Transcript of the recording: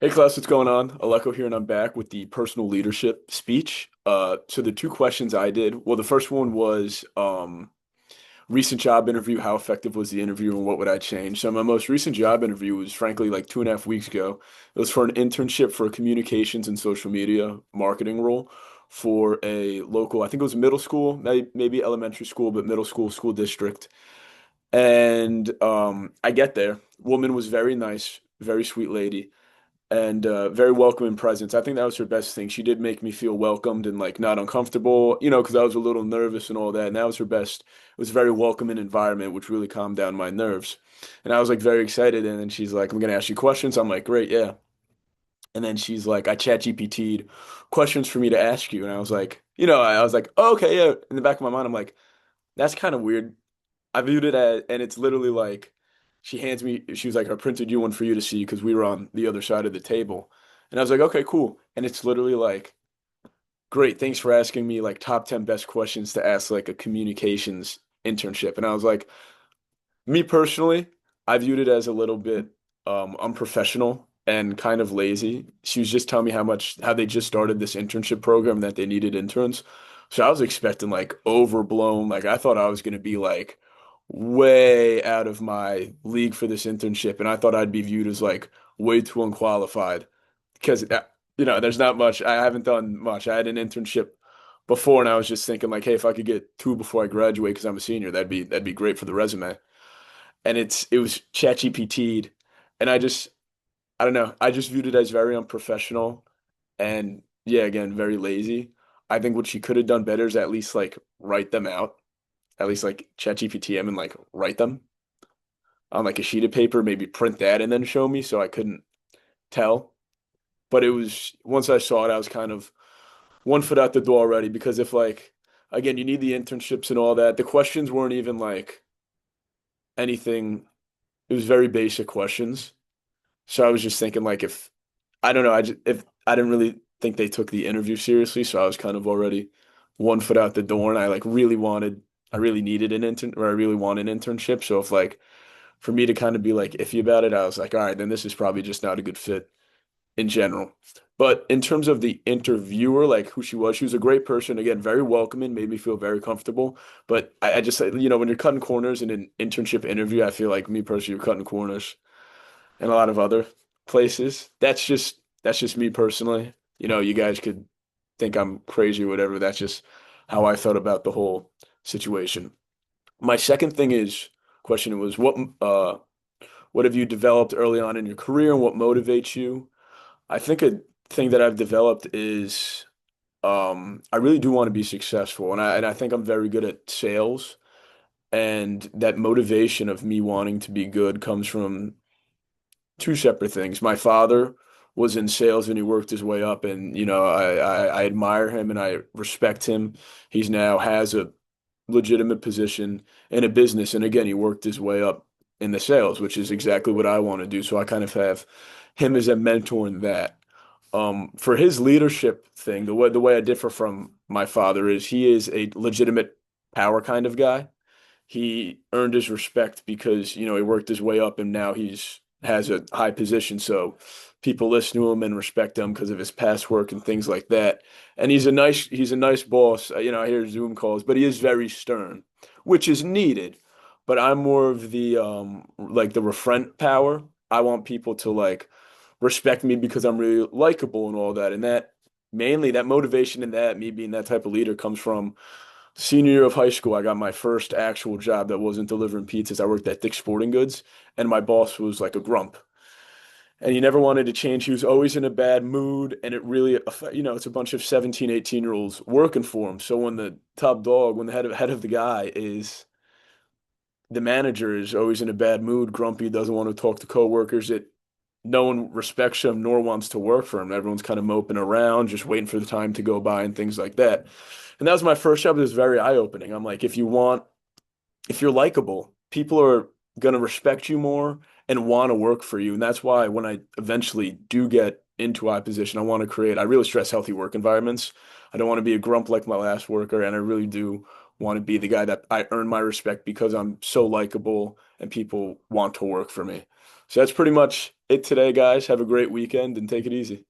Hey class, what's going on? Aleko here, and I'm back with the personal leadership speech. So the two questions I did, well, the first one was recent job interview, how effective was the interview, and what would I change? So my most recent job interview was frankly like 2.5 weeks ago. It was for an internship for a communications and social media marketing role for a local, I think it was middle school, maybe elementary school, but middle school district. And I get there. Woman was very nice, very sweet lady and very welcoming presence. I think that was her best thing. She did make me feel welcomed and like not uncomfortable, because I was a little nervous and all that. And that was her best. It was a very welcoming environment, which really calmed down my nerves. And I was like very excited. And then she's like, "I'm gonna ask you questions." I'm like, "Great, yeah." And then she's like, "I chat GPT'd questions for me to ask you." And I was like, I was like, oh, "Okay, yeah." In the back of my mind, I'm like, "That's kind of weird." I viewed it as, and it's literally like, she was like, "I printed you one for you to see," because we were on the other side of the table. And I was like, "Okay, cool." And it's literally like, "Great, thanks for asking me like top 10 best questions to ask like a communications internship." And I was like, me personally, I viewed it as a little bit unprofessional and kind of lazy. She was just telling me how they just started this internship program that they needed interns. So I was expecting like overblown, like I thought I was going to be like way out of my league for this internship, and I thought I'd be viewed as like way too unqualified because there's not much. I haven't done much. I had an internship before, and I was just thinking like, hey, if I could get two before I graduate because I'm a senior, that'd be great for the resume. And it was ChatGPT'd, and I don't know, I just viewed it as very unprofessional and yeah, again, very lazy. I think what she could have done better is at least like write them out, at least like ChatGPT them and like write them on like a sheet of paper, maybe print that and then show me so I couldn't tell. But it was once I saw it, I was kind of one foot out the door already because if like again, you need the internships and all that. The questions weren't even like anything. It was very basic questions. So I was just thinking like if I don't know, if I didn't really think they took the interview seriously, so I was kind of already one foot out the door, and I really needed an intern, or I really want an internship. So if like for me to kind of be like iffy about it, I was like, all right, then this is probably just not a good fit in general. But in terms of the interviewer, like who she was a great person. Again, very welcoming, made me feel very comfortable. But I just, when you're cutting corners in an internship interview, I feel like me personally, you're cutting corners and a lot of other places. That's just me personally. You guys could think I'm crazy or whatever. That's just how I felt about the whole situation. My second thing is question was what have you developed early on in your career and what motivates you? I think a thing that I've developed is I really do want to be successful and I think I'm very good at sales and that motivation of me wanting to be good comes from two separate things. My father was in sales and he worked his way up, and I admire him and I respect him. He's now has a legitimate position in a business, and again, he worked his way up in the sales, which is exactly what I want to do. So I kind of have him as a mentor in that. For his leadership thing, the way I differ from my father is he is a legitimate power kind of guy. He earned his respect because, he worked his way up and now he's has a high position. So people listen to him and respect him because of his past work and things like that. And he's a nice boss. I hear Zoom calls, but he is very stern, which is needed. But I'm more of the like the refrent power. I want people to like respect me because I'm really likable and all that. And that mainly that motivation and that me being that type of leader comes from senior year of high school. I got my first actual job that wasn't delivering pizzas. I worked at Dick's Sporting Goods, and my boss was like a grump. And he never wanted to change. He was always in a bad mood, and it really, it's a bunch of 17, 18-year-olds working for him. So when the top dog, when the head of the guy is the manager is always in a bad mood, grumpy, doesn't want to talk to coworkers, no one respects him nor wants to work for him. Everyone's kind of moping around, just waiting for the time to go by and things like that. And that was my first job. It was very eye-opening. I'm like, if you're likable, people are going to respect you more and want to work for you. And that's why when I eventually do get into a position, I really stress healthy work environments. I don't want to be a grump like my last worker. And I really do want to be the guy that I earn my respect because I'm so likable and people want to work for me. So that's pretty much it today, guys. Have a great weekend and take it easy.